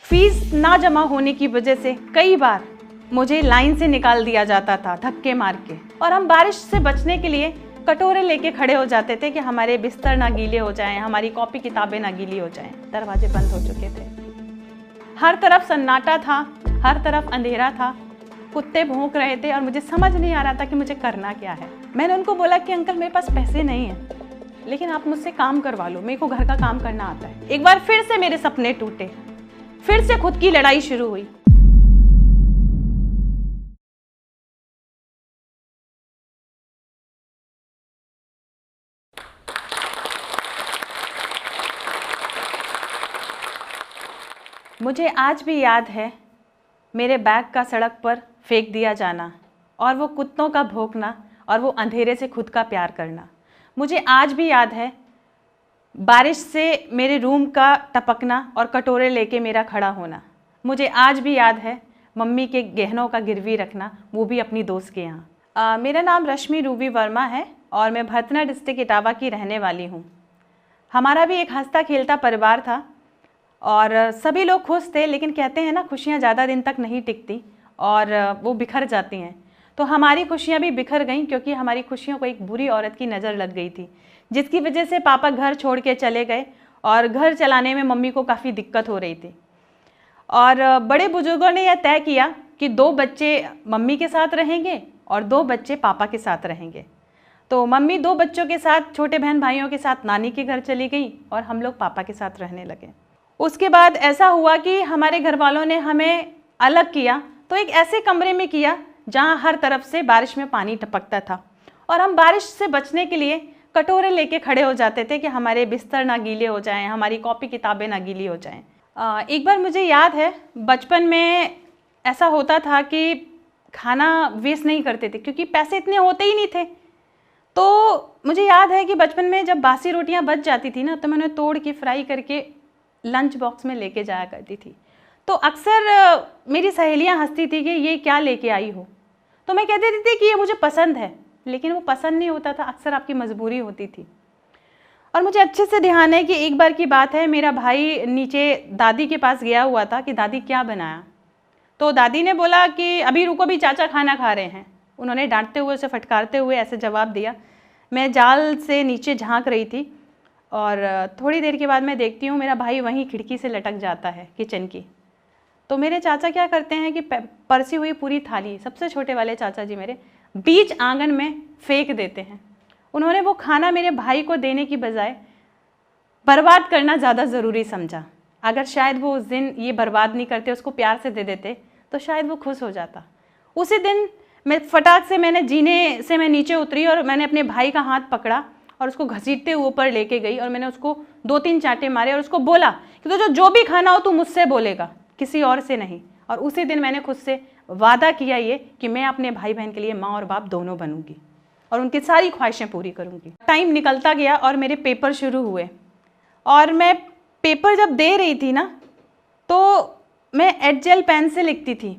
Fees ना जमा होने की वजह से कई बार मुझे लाइन से निकाल दिया जाता था धक्के मार के, और हम बारिश से बचने के लिए कटोरे लेके खड़े हो जाते थे कि हमारे बिस्तर ना गीले हो जाएं, हमारी कॉपी किताबें ना गीली हो जाएं। दरवाजे बंद हो चुके थे, हर तरफ सन्नाटा था, हर तरफ अंधेरा था, कुत्ते भौंक रहे थे और मुझे समझ नहीं आ रहा था कि मुझे करना क्या है। मैंने उनको बोला कि अंकल मेरे पास पैसे नहीं हैं, लेकिन आप मुझसे काम करवा लो, मेरे को घर का काम करना आता है। एक बार फिर से मेरे सपने टूटे, फिर से खुद की लड़ाई शुरू हुई। मुझे आज भी याद है मेरे बैग का सड़क पर फेंक दिया जाना, और वो कुत्तों का भौंकना, और वो अंधेरे से खुद का प्यार करना। मुझे आज भी याद है बारिश से मेरे रूम का टपकना और कटोरे लेके मेरा खड़ा होना। मुझे आज भी याद है मम्मी के गहनों का गिरवी रखना, वो भी अपनी दोस्त के यहाँ। मेरा नाम रश्मि रूबी वर्मा है और मैं भरतना डिस्ट्रिक्ट इटावा की रहने वाली हूँ। हमारा भी एक हंसता खेलता परिवार था और सभी लोग खुश थे, लेकिन कहते हैं ना खुशियाँ ज़्यादा दिन तक नहीं टिकती और वो बिखर जाती हैं। तो हमारी खुशियाँ भी बिखर गईं क्योंकि हमारी खुशियों को एक बुरी औरत की नज़र लग गई थी, जिसकी वजह से पापा घर छोड़ के चले गए और घर चलाने में मम्मी को काफ़ी दिक्कत हो रही थी। और बड़े बुजुर्गों ने यह तय किया कि 2 बच्चे मम्मी के साथ रहेंगे और 2 बच्चे पापा के साथ रहेंगे। तो मम्मी 2 बच्चों के साथ, छोटे बहन भाइयों के साथ नानी के घर चली गई और हम लोग पापा के साथ रहने लगे। उसके बाद ऐसा हुआ कि हमारे घर वालों ने हमें अलग किया, तो एक ऐसे कमरे में किया जहां हर तरफ से बारिश में पानी टपकता था, और हम बारिश से बचने के लिए कटोरे लेके खड़े हो जाते थे कि हमारे बिस्तर ना गीले हो जाएं, हमारी कॉपी किताबें ना गीली हो जाएं। एक बार मुझे याद है बचपन में ऐसा होता था कि खाना वेस्ट नहीं करते थे क्योंकि पैसे इतने होते ही नहीं थे। तो मुझे याद है कि बचपन में जब बासी रोटियां बच जाती थी ना, तो मैं उन्हें तोड़ के फ्राई करके लंच बॉक्स में लेके जाया करती थी। तो अक्सर मेरी सहेलियां हंसती थी कि ये क्या लेके आई हो, तो मैं कहती थी कि ये मुझे पसंद है, लेकिन वो पसंद नहीं होता था, अक्सर आपकी मजबूरी होती थी। और मुझे अच्छे से ध्यान है कि एक बार की बात है, मेरा भाई नीचे दादी के पास गया हुआ था कि दादी क्या बनाया। तो दादी ने बोला कि अभी रुको, भी चाचा खाना खा रहे हैं। उन्होंने डांटते हुए, उसे फटकारते हुए ऐसे जवाब दिया। मैं जाल से नीचे झांक रही थी और थोड़ी देर के बाद मैं देखती हूँ मेरा भाई वहीं खिड़की से लटक जाता है किचन की। तो मेरे चाचा क्या करते हैं कि परसी हुई पूरी थाली, सबसे छोटे वाले चाचा जी मेरे, बीच आंगन में फेंक देते हैं। उन्होंने वो खाना मेरे भाई को देने की बजाय बर्बाद करना ज़्यादा ज़रूरी समझा। अगर शायद वो उस दिन ये बर्बाद नहीं करते, उसको प्यार से दे देते, तो शायद वो खुश हो जाता। उसी दिन मैं फटाक से जीने से मैं नीचे उतरी और मैंने अपने भाई का हाथ पकड़ा और उसको घसीटते हुए ऊपर लेके गई और मैंने उसको 2-3 चांटे मारे और उसको बोला कि तो जो भी खाना हो तू मुझसे बोलेगा, किसी और से नहीं। और उसी दिन मैंने खुद से वादा किया ये कि मैं अपने भाई बहन के लिए माँ और बाप दोनों बनूंगी और उनकी सारी ख्वाहिशें पूरी करूंगी। टाइम निकलता गया और मेरे पेपर शुरू हुए, और मैं पेपर जब दे रही थी ना, तो मैं एच-जेल पेन से लिखती थी,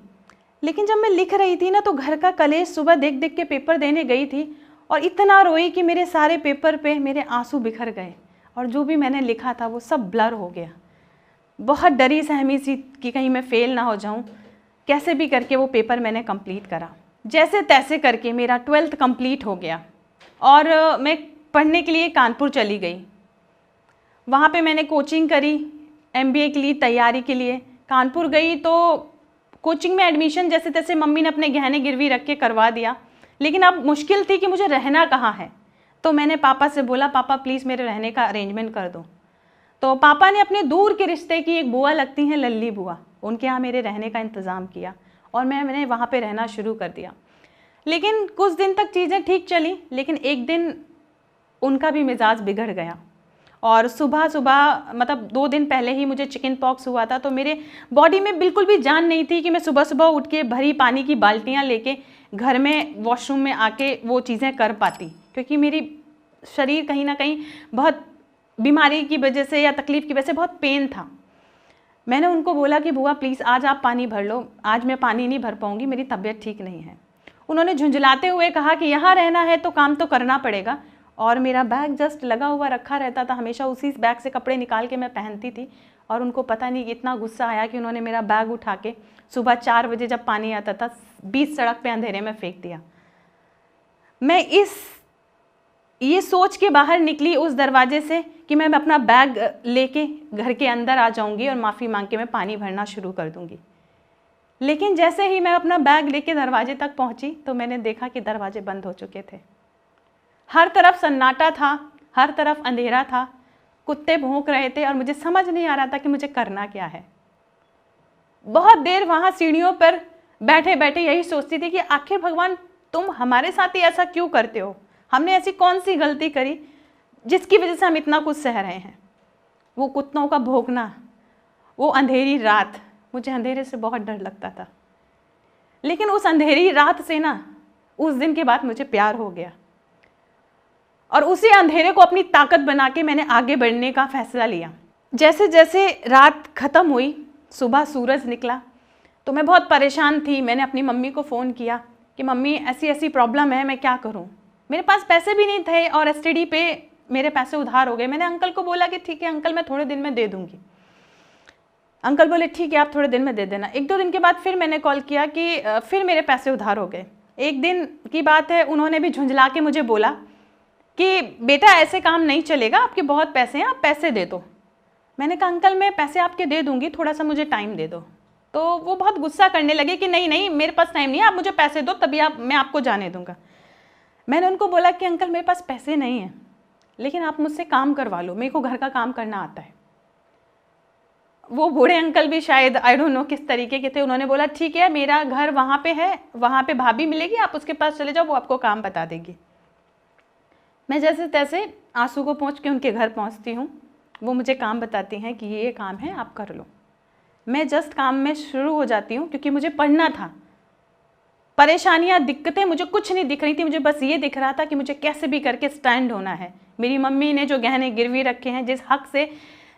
लेकिन जब मैं लिख रही थी ना, तो घर का कलेश सुबह देख देख के पेपर देने गई थी और इतना रोई कि मेरे सारे पेपर पे मेरे आंसू बिखर गए और जो भी मैंने लिखा था वो सब ब्लर हो गया। बहुत डरी सहमी सी कि कहीं मैं फेल ना हो जाऊं। कैसे भी करके वो पेपर मैंने कंप्लीट करा, जैसे तैसे करके मेरा 12th कंप्लीट हो गया और मैं पढ़ने के लिए कानपुर चली गई। वहाँ पे मैंने कोचिंग करी, MBA के लिए तैयारी के लिए कानपुर गई। तो कोचिंग में एडमिशन जैसे तैसे मम्मी ने अपने गहने गिरवी रख के करवा दिया, लेकिन अब मुश्किल थी कि मुझे रहना कहाँ है। तो मैंने पापा से बोला, पापा प्लीज़ मेरे रहने का अरेंजमेंट कर दो। तो पापा ने अपने दूर के रिश्ते की एक बुआ लगती हैं, लल्ली बुआ, उनके यहाँ मेरे रहने का इंतज़ाम किया और मैंने वहाँ पे रहना शुरू कर दिया। लेकिन कुछ दिन तक चीज़ें ठीक चली, लेकिन एक दिन उनका भी मिजाज बिगड़ गया और सुबह सुबह, मतलब 2 दिन पहले ही मुझे चिकन पॉक्स हुआ था। तो मेरे बॉडी में बिल्कुल भी जान नहीं थी कि मैं सुबह सुबह उठ के भरी पानी की बाल्टियाँ लेके घर में वॉशरूम में आके वो चीज़ें कर पाती, क्योंकि मेरी शरीर कहीं ना कहीं बहुत बीमारी की वजह से या तकलीफ़ की वजह से बहुत पेन था। मैंने उनको बोला कि बुआ प्लीज़ आज आप पानी भर लो, आज मैं पानी नहीं भर पाऊँगी, मेरी तबीयत ठीक नहीं है। उन्होंने झुंझलाते हुए कहा कि यहाँ रहना है तो काम तो करना पड़ेगा, और मेरा बैग जस्ट लगा हुआ रखा रहता था, हमेशा उसी बैग से कपड़े निकाल के मैं पहनती थी और उनको पता नहीं इतना गुस्सा आया कि उन्होंने मेरा बैग उठा के सुबह 4 बजे जब पानी आता था बीच सड़क पे अंधेरे में फेंक दिया। मैं ये सोच के बाहर निकली उस दरवाजे से कि मैं अपना बैग लेके घर के अंदर आ जाऊंगी और माफ़ी मांग के मैं पानी भरना शुरू कर दूंगी। लेकिन जैसे ही मैं अपना बैग लेके दरवाजे तक पहुंची तो मैंने देखा कि दरवाजे बंद हो चुके थे। हर तरफ सन्नाटा था, हर तरफ अंधेरा था, कुत्ते भौंक रहे थे और मुझे समझ नहीं आ रहा था कि मुझे करना क्या है। बहुत देर वहाँ सीढ़ियों पर बैठे बैठे यही सोचती थी कि आखिर भगवान तुम हमारे साथ ही ऐसा क्यों करते हो? हमने ऐसी कौन सी गलती करी जिसकी वजह से हम इतना कुछ सह रहे हैं? वो कुत्तों का भौंकना, वो अंधेरी रात, मुझे अंधेरे से बहुत डर लगता था। लेकिन उस अंधेरी रात से ना उस दिन के बाद मुझे प्यार हो गया और उसी अंधेरे को अपनी ताकत बना के मैंने आगे बढ़ने का फैसला लिया। जैसे जैसे रात ख़त्म हुई, सुबह सूरज निकला तो मैं बहुत परेशान थी। मैंने अपनी मम्मी को फ़ोन किया कि मम्मी ऐसी ऐसी प्रॉब्लम है, मैं क्या करूं? मेरे पास पैसे भी नहीं थे और एसटीडी पे मेरे पैसे उधार हो गए। मैंने अंकल को बोला कि ठीक है अंकल, मैं थोड़े दिन में दे दूंगी। अंकल बोले ठीक है आप थोड़े दिन में दे देना। 1-2 दिन के बाद फिर मैंने कॉल किया कि फिर मेरे पैसे उधार हो गए। एक दिन की बात है, उन्होंने भी झुंझला के मुझे बोला कि बेटा ऐसे काम नहीं चलेगा, आपके बहुत पैसे हैं, आप पैसे दे दो। मैंने कहा अंकल मैं पैसे आपके दे दूंगी, थोड़ा सा मुझे टाइम दे दो। तो वो बहुत गुस्सा करने लगे कि नहीं नहीं मेरे पास टाइम नहीं है, आप मुझे पैसे दो तभी मैं आपको जाने दूंगा। मैंने उनको बोला कि अंकल मेरे पास पैसे नहीं हैं, लेकिन आप मुझसे काम करवा लो, मेरे को घर का काम करना आता है। वो बूढ़े अंकल भी शायद आई डोंट नो किस तरीके के थे। उन्होंने बोला ठीक है मेरा घर वहाँ पे है, वहाँ पे भाभी मिलेगी, आप उसके पास चले जाओ, वो आपको काम बता देगी। मैं जैसे तैसे आंसू को पहुँच के उनके घर पहुँचती हूँ। वो मुझे काम बताती हैं कि ये काम है आप कर लो। मैं जस्ट काम में शुरू हो जाती हूँ क्योंकि मुझे पढ़ना था। परेशानियाँ, दिक्कतें मुझे कुछ नहीं दिख रही थी, मुझे बस ये दिख रहा था कि मुझे कैसे भी करके स्टैंड होना है। मेरी मम्मी ने जो गहने गिरवी रखे हैं, जिस हक से,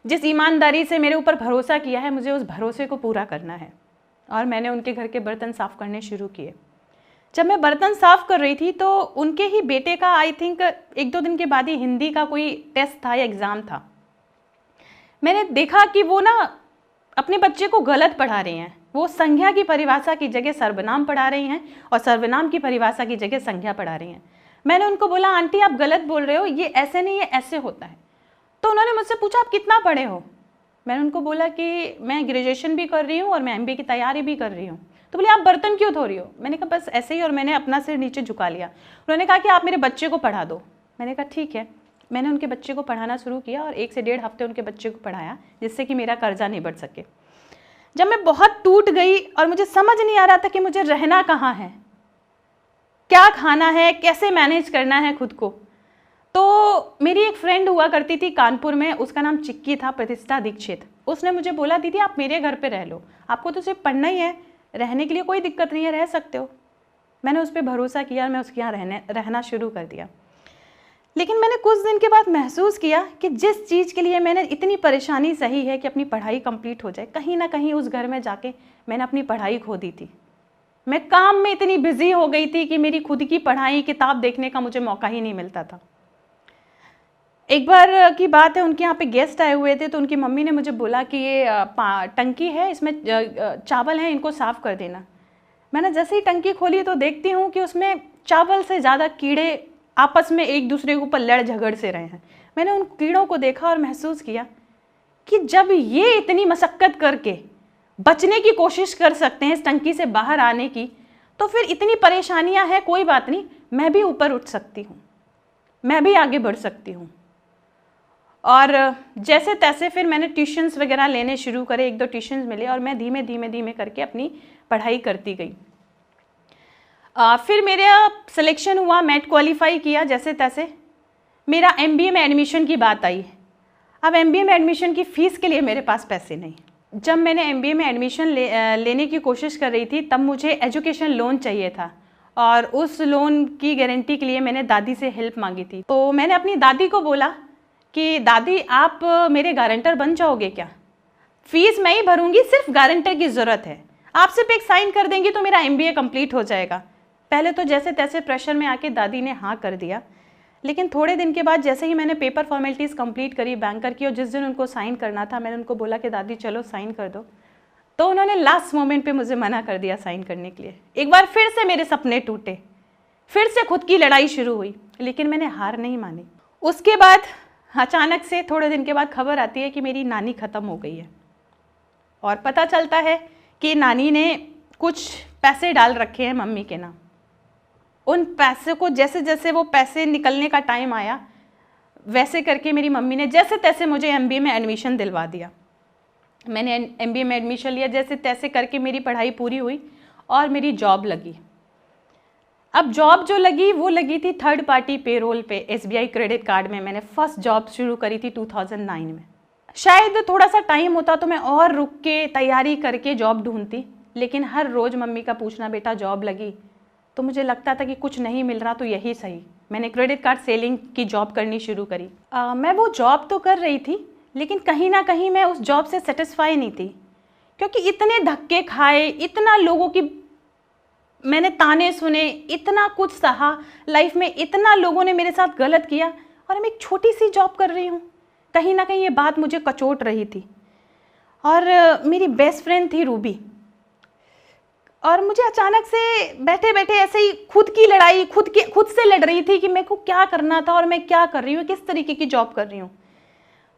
जिस ईमानदारी से मेरे ऊपर भरोसा किया है, मुझे उस भरोसे को पूरा करना है। और मैंने उनके घर के बर्तन साफ़ करने शुरू किए। जब मैं बर्तन साफ़ कर रही थी तो उनके ही बेटे का आई थिंक 1-2 दिन के बाद ही हिंदी का कोई टेस्ट था या एग्ज़ाम था। मैंने देखा कि वो ना अपने बच्चे को गलत पढ़ा रही हैं। वो संज्ञा की परिभाषा की जगह सर्वनाम पढ़ा रही हैं और सर्वनाम की परिभाषा की जगह संज्ञा पढ़ा रही हैं। मैंने उनको बोला आंटी आप गलत बोल रहे हो, ये ऐसे नहीं, ये ऐसे होता है। तो उन्होंने मुझसे पूछा आप कितना पढ़े हो? मैंने उनको बोला कि मैं ग्रेजुएशन भी कर रही हूँ और मैं एमबीए की तैयारी भी कर रही हूँ। तो बोले आप बर्तन क्यों धो रही हो? मैंने कहा बस ऐसे ही, और मैंने अपना सिर नीचे झुका लिया। उन्होंने कहा कि आप मेरे बच्चे को पढ़ा दो। मैंने कहा ठीक है। मैंने उनके बच्चे को पढ़ाना शुरू किया और 1 से 1.5 हफ्ते उनके बच्चे को पढ़ाया, जिससे कि मेरा कर्जा नहीं बढ़ सके। जब मैं बहुत टूट गई और मुझे समझ नहीं आ रहा था कि मुझे रहना कहाँ है, क्या खाना है, कैसे मैनेज करना है खुद को, तो मेरी एक फ्रेंड हुआ करती थी कानपुर में, उसका नाम चिक्की था, प्रतिष्ठा दीक्षित। उसने मुझे बोला दीदी आप मेरे घर पे रह लो, आपको तो सिर्फ पढ़ना ही है, रहने के लिए कोई दिक्कत नहीं है, रह सकते हो। मैंने उस पर भरोसा किया और मैं उसके यहाँ रहना शुरू कर दिया। लेकिन मैंने कुछ दिन के बाद महसूस किया कि जिस चीज़ के लिए मैंने इतनी परेशानी सही है कि अपनी पढ़ाई कंप्लीट हो जाए, कहीं ना कहीं उस घर में जाके मैंने अपनी पढ़ाई खो दी थी। मैं काम में इतनी बिजी हो गई थी कि मेरी खुद की पढ़ाई, किताब देखने का मुझे मौका ही नहीं मिलता था। एक बार की बात है, उनके यहाँ पे गेस्ट आए हुए थे, तो उनकी मम्मी ने मुझे बोला कि ये टंकी है, इसमें चावल हैं, इनको साफ़ कर देना। मैंने जैसे ही टंकी खोली तो देखती हूँ कि उसमें चावल से ज़्यादा कीड़े आपस में एक दूसरे के ऊपर लड़ झगड़ से रहे हैं। मैंने उन कीड़ों को देखा और महसूस किया कि जब ये इतनी मशक्क़त करके बचने की कोशिश कर सकते हैं, इस टंकी से बाहर आने की, तो फिर इतनी परेशानियां हैं, कोई बात नहीं, मैं भी ऊपर उठ सकती हूँ, मैं भी आगे बढ़ सकती हूँ। और जैसे तैसे फिर मैंने ट्यूशन्स वगैरह लेने शुरू करे, 1-2 ट्यूशन्स मिले और मैं धीमे धीमे धीमे करके अपनी पढ़ाई करती गई। फिर मेरा सिलेक्शन हुआ, मैट क्वालिफाई किया, जैसे तैसे मेरा एमबीए में एडमिशन की बात आई। अब एमबीए में एडमिशन की फ़ीस के लिए मेरे पास पैसे नहीं। जब मैंने एमबीए में एडमिशन लेने की कोशिश कर रही थी, तब मुझे एजुकेशन लोन चाहिए था और उस लोन की गारंटी के लिए मैंने दादी से हेल्प मांगी थी। तो मैंने अपनी दादी को बोला कि दादी आप मेरे गारंटर बन जाओगे क्या? फ़ीस मैं ही भरूंगी, सिर्फ गारंटर की ज़रूरत है, आप सिर्फ एक साइन कर देंगी तो मेरा एमबीए कंप्लीट हो जाएगा। पहले तो जैसे तैसे प्रेशर में आके दादी ने हाँ कर दिया, लेकिन थोड़े दिन के बाद जैसे ही मैंने पेपर फॉर्मेलिटीज़ कंप्लीट करी बैंकर की, और जिस दिन उनको साइन करना था मैंने उनको बोला कि दादी चलो साइन कर दो, तो उन्होंने लास्ट मोमेंट पे मुझे मना कर दिया साइन करने के लिए। एक बार फिर से मेरे सपने टूटे, फिर से खुद की लड़ाई शुरू हुई, लेकिन मैंने हार नहीं मानी। उसके बाद अचानक से थोड़े दिन के बाद खबर आती है कि मेरी नानी ख़त्म हो गई है, और पता चलता है कि नानी ने कुछ पैसे डाल रखे हैं मम्मी के नाम। उन पैसे को जैसे जैसे वो पैसे निकलने का टाइम आया, वैसे करके मेरी मम्मी ने जैसे तैसे मुझे एमबीए में एडमिशन दिलवा दिया। मैंने एमबीए में एडमिशन लिया, जैसे तैसे करके मेरी पढ़ाई पूरी हुई और मेरी जॉब लगी। अब जॉब जो लगी वो लगी थी थर्ड पार्टी पेरोल पे, एसबीआई क्रेडिट कार्ड में। मैंने फर्स्ट जॉब शुरू करी थी 2009 में। शायद थोड़ा सा टाइम होता तो मैं और रुक के तैयारी करके जॉब ढूंढती, लेकिन हर रोज़ मम्मी का पूछना, बेटा जॉब लगी? तो मुझे लगता था कि कुछ नहीं मिल रहा तो यही सही। मैंने क्रेडिट कार्ड सेलिंग की जॉब करनी शुरू करी। मैं वो जॉब तो कर रही थी, लेकिन कहीं ना कहीं मैं उस जॉब से सेटिस्फाई नहीं थी, क्योंकि इतने धक्के खाए, इतना लोगों की मैंने ताने सुने, इतना कुछ सहा लाइफ में, इतना लोगों ने मेरे साथ गलत किया, और मैं एक छोटी सी जॉब कर रही हूँ। कहीं ना कहीं ये बात मुझे कचोट रही थी। और मेरी बेस्ट फ्रेंड थी रूबी, और मुझे अचानक से बैठे बैठे ऐसे ही खुद की लड़ाई खुद से लड़ रही थी कि मेरे को क्या करना था और मैं क्या कर रही हूँ, किस तरीके की जॉब कर रही हूँ।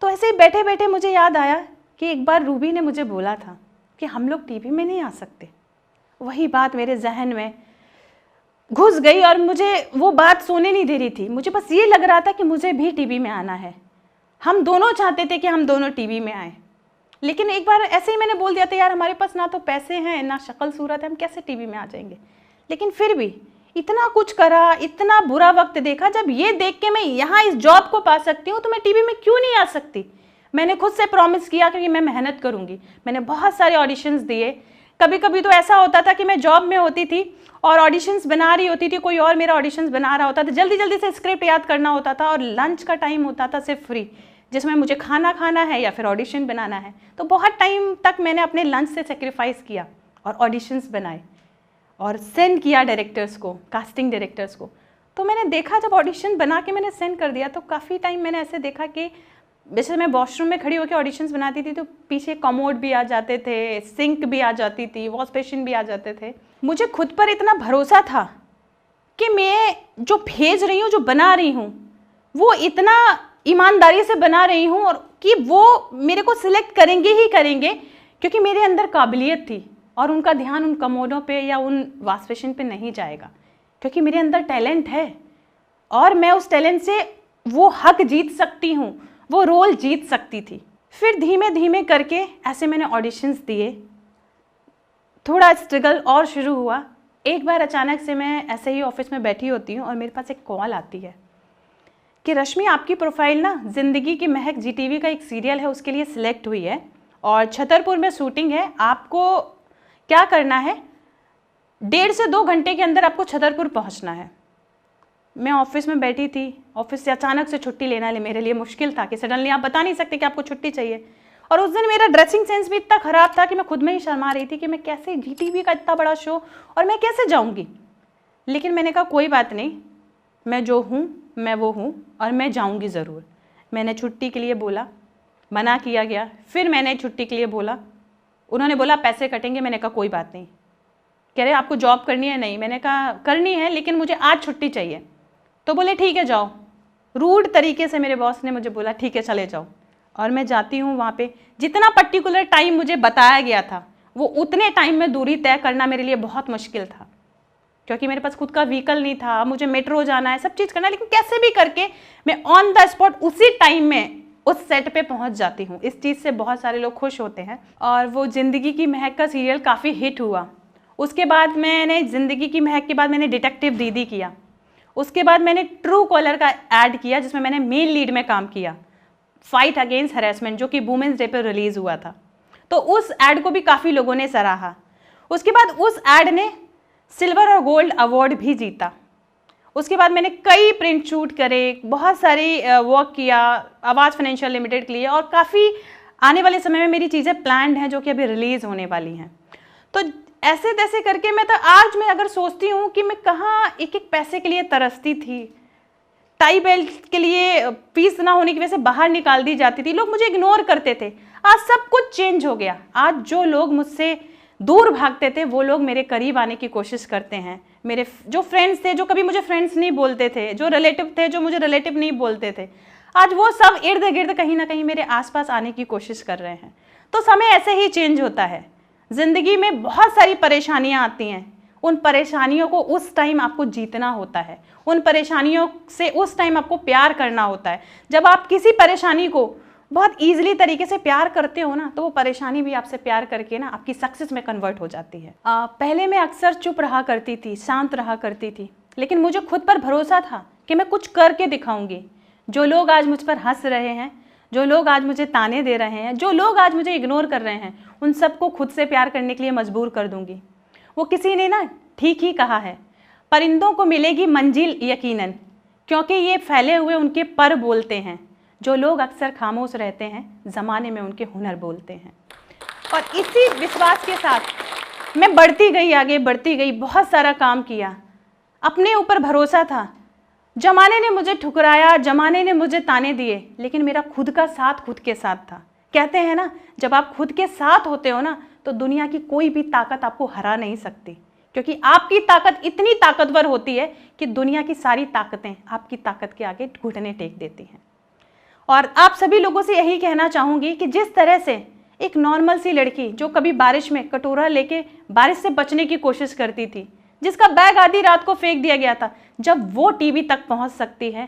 तो ऐसे ही बैठे बैठे मुझे याद आया कि एक बार रूबी ने मुझे बोला था कि हम लोग टीवी में नहीं आ सकते। वही बात मेरे जहन में घुस गई और मुझे वो बात सोने नहीं दे रही थी। मुझे बस ये लग रहा था कि मुझे भी टीवी में आना है। हम दोनों चाहते थे कि हम दोनों टीवी में आए, लेकिन एक बार ऐसे ही मैंने बोल दिया था, यार हमारे पास ना तो पैसे हैं ना शक्ल सूरत है, हम कैसे टीवी में आ जाएंगे। लेकिन फिर भी इतना कुछ करा, इतना बुरा वक्त देखा, जब ये देख के मैं यहाँ इस जॉब को पा सकती हूँ तो मैं टीवी में क्यों नहीं आ सकती। मैंने खुद से प्रॉमिस किया कि मैं मेहनत करूँगी। मैंने बहुत सारे ऑडिशंस दिए। कभी कभी तो ऐसा होता था कि मैं जॉब में होती थी और ऑडिशंस बना रही होती थी, कोई और मेरा ऑडिशंस बना रहा होता था, जल्दी जल्दी से स्क्रिप्ट याद करना होता था, और लंच का टाइम होता था सिर्फ फ्री, जिसमें मुझे खाना खाना है या फिर ऑडिशन बनाना है। तो बहुत टाइम तक मैंने अपने लंच से सेक्रीफाइस किया और ऑडिशंस बनाए और सेंड किया डायरेक्टर्स को, कास्टिंग डायरेक्टर्स को। तो मैंने देखा जब ऑडिशन बना के मैंने सेंड कर दिया, तो काफ़ी टाइम मैंने ऐसे देखा कि जैसे मैं वॉशरूम में खड़ी होकर ऑडिशंस बनाती थी तो पीछे कमोड भी आ जाते थे, सिंक भी आ जाती थी, वॉश बेसिन भी आ जाते थे। मुझे खुद पर इतना भरोसा था कि मैं जो भेज रही हूँ, जो बना रही हूँ, वो इतना ईमानदारी से बना रही हूँ और कि वो मेरे को सिलेक्ट करेंगे ही करेंगे, क्योंकि मेरे अंदर काबिलियत थी और उनका ध्यान उन कमोडों पे या उन वॉश बेसिन पे नहीं जाएगा, क्योंकि मेरे अंदर टैलेंट है और मैं उस टैलेंट से वो हक जीत सकती हूँ, वो रोल जीत सकती थी। फिर धीमे धीमे करके ऐसे मैंने ऑडिशंस दिए, थोड़ा स्ट्रगल और शुरू हुआ। एक बार अचानक से मैं ऐसे ही ऑफिस में बैठी होती हूँ और मेरे पास एक कॉल आती है कि रश्मि आपकी प्रोफाइल ना ज़िंदगी की महक जीटीवी का एक सीरियल है उसके लिए सिलेक्ट हुई है और छतरपुर में शूटिंग है। आपको क्या करना है, 1.5 से 2 घंटे के अंदर आपको छतरपुर पहुंचना है। मैं ऑफिस में बैठी थी, ऑफिस से अचानक से छुट्टी लेना मेरे लिए मुश्किल था कि सडनली आप बता नहीं सकते कि आपको छुट्टी चाहिए। और उस दिन मेरा ड्रेसिंग सेंस भी इतना ख़राब था कि मैं खुद में ही शर्मा रही थी कि मैं कैसे, जीटीवी का इतना बड़ा शो और मैं कैसे जाऊँगी। लेकिन मैंने कहा कोई बात नहीं, मैं जो हूँ मैं वो हूँ और मैं जाऊँगी ज़रूर। मैंने छुट्टी के लिए बोला, मना किया गया। फिर मैंने छुट्टी के लिए बोला, उन्होंने बोला पैसे कटेंगे। मैंने कहा कोई बात नहीं। कह रहे आपको जॉब करनी है? नहीं। मैंने कहा करनी है, लेकिन मुझे आज छुट्टी चाहिए। तो बोले ठीक है जाओ। रूड तरीके से मेरे बॉस ने मुझे बोला ठीक है चले जाओ। और मैं जाती हूँ वहाँ पे। जितना पर्टिकुलर टाइम मुझे बताया गया था वो उतने टाइम में दूरी तय करना मेरे लिए बहुत मुश्किल था, क्योंकि मेरे पास खुद का व्हीकल नहीं था, मुझे मेट्रो जाना है, सब चीज़ करना है। लेकिन कैसे भी करके मैं ऑन द स्पॉट उसी टाइम में उस सेट पे पहुंच जाती हूँ। इस चीज़ से बहुत सारे लोग खुश होते हैं। और वो ज़िंदगी की महक का सीरियल काफ़ी हिट हुआ। उसके बाद मैंने ज़िंदगी की महक के बाद मैंने डिटेक्टिव दीदी किया। उसके बाद मैंने ट्रू कॉलर का ऐड किया जिसमें मैंने मेन लीड में काम किया, फाइट अगेंस्ट हैरेसमेंट, जो कि वुमेंस डे पर रिलीज़ हुआ था। तो उस ऐड को भी काफ़ी लोगों ने सराहा। उसके बाद उस ऐड ने सिल्वर और गोल्ड अवार्ड भी जीता। उसके बाद मैंने कई प्रिंट शूट करे, बहुत सारी वर्क किया आवाज़ फाइनेंशियल लिमिटेड के लिए, और काफ़ी आने वाले समय में मेरी चीज़ें प्लान्ड हैं जो कि अभी रिलीज़ होने वाली हैं। तो ऐसे तैसे करके मैं अगर सोचती हूँ कि मैं कहाँ एक एक पैसे के लिए तरसती थी, टाई बेल्ट के लिए फीस ना होने की वजह से बाहर निकाल दी जाती थी, लोग मुझे इग्नोर करते थे। आज सब कुछ चेंज हो गया। आज जो लोग मुझसे दूर भागते थे वो लोग मेरे करीब आने की कोशिश करते हैं। मेरे जो फ्रेंड्स थे, जो कभी मुझे फ्रेंड्स नहीं बोलते थे, जो रिलेटिव थे जो मुझे रिलेटिव नहीं बोलते थे, आज वो सब इर्द गिर्द कहीं ना कहीं मेरे आसपास आने की कोशिश कर रहे हैं। तो समय ऐसे ही चेंज होता है। ज़िंदगी में बहुत सारी परेशानियां आती हैं, उन परेशानियों को उस टाइम आपको जीतना होता है, उन परेशानियों से उस टाइम आपको प्यार करना होता है। जब आप किसी परेशानी को बहुत ईजिली तरीके से प्यार करते हो ना, तो वो परेशानी भी आपसे प्यार करके ना आपकी सक्सेस में कन्वर्ट हो जाती है। पहले मैं अक्सर चुप रहा करती थी, शांत रहा करती थी, लेकिन मुझे खुद पर भरोसा था कि मैं कुछ करके दिखाऊंगी। जो लोग आज मुझ पर हंस रहे हैं, जो लोग आज मुझे ताने दे रहे हैं, जो लोग आज मुझे इग्नोर कर रहे हैं, उन सबको खुद से प्यार करने के लिए मजबूर कर दूंगी। वो किसी ने ना ठीक ही कहा है, परिंदों को मिलेगी मंजिल यकीनन, क्योंकि ये फैले हुए उनके पर बोलते हैं। जो लोग अक्सर खामोश रहते हैं, ज़माने में उनके हुनर बोलते हैं। और इसी विश्वास के साथ मैं बढ़ती गई, आगे बढ़ती गई, बहुत सारा काम किया, अपने ऊपर भरोसा था। जमाने ने मुझे ठुकराया, जमाने ने मुझे ताने दिए, लेकिन मेरा खुद का साथ खुद के साथ था। कहते हैं ना, जब आप खुद के साथ होते हो ना, तो दुनिया की कोई भी ताकत आपको हरा नहीं सकती, क्योंकि आपकी ताकत इतनी ताकतवर होती है कि दुनिया की सारी ताकतें आपकी ताकत के आगे घुटने टेक देती हैं। और आप सभी लोगों से यही कहना चाहूँगी कि जिस तरह से एक नॉर्मल सी लड़की जो कभी बारिश में कटोरा लेके बारिश से बचने की कोशिश करती थी, जिसका बैग आधी रात को फेंक दिया गया था, जब वो टीवी तक पहुंच सकती है,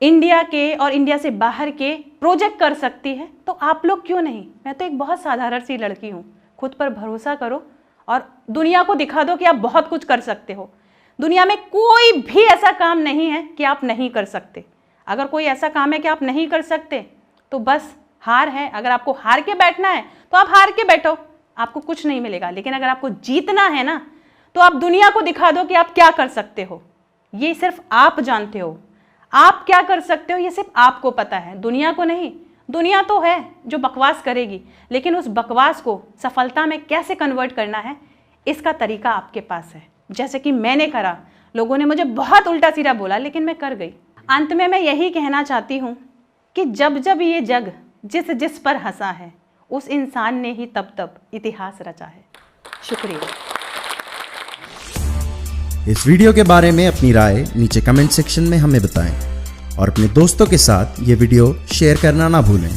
इंडिया के और इंडिया से बाहर के प्रोजेक्ट कर सकती है, तो आप लोग क्यों नहीं? मैं तो एक बहुत साधारण सी लड़की हूँ। खुद पर भरोसा करो और दुनिया को दिखा दो कि आप बहुत कुछ कर सकते हो। दुनिया में कोई भी ऐसा काम नहीं है कि आप नहीं कर सकते। अगर कोई ऐसा काम है कि आप नहीं कर सकते, तो बस हार है। अगर आपको हार के बैठना है तो आप हार के बैठो, आपको कुछ नहीं मिलेगा। लेकिन अगर आपको जीतना है ना, तो आप दुनिया को दिखा दो कि आप क्या कर सकते हो। ये सिर्फ आप जानते हो, आप क्या कर सकते हो ये सिर्फ आपको पता है, दुनिया को नहीं। दुनिया तो है जो बकवास करेगी, लेकिन उस बकवास को सफलता में कैसे कन्वर्ट करना है, इसका तरीका आपके पास है। जैसे कि मैंने करा, लोगों ने मुझे बहुत उल्टा सीधा बोला, लेकिन मैं कर गई। अंत में मैं यही कहना चाहती हूँ कि जब जब ये जग जिस जिस पर हंसा है, उस इंसान ने ही तब तब इतिहास रचा है। शुक्रिया। इस वीडियो के बारे में अपनी राय नीचे कमेंट सेक्शन में हमें बताएं और अपने दोस्तों के साथ ये वीडियो शेयर करना ना भूलें।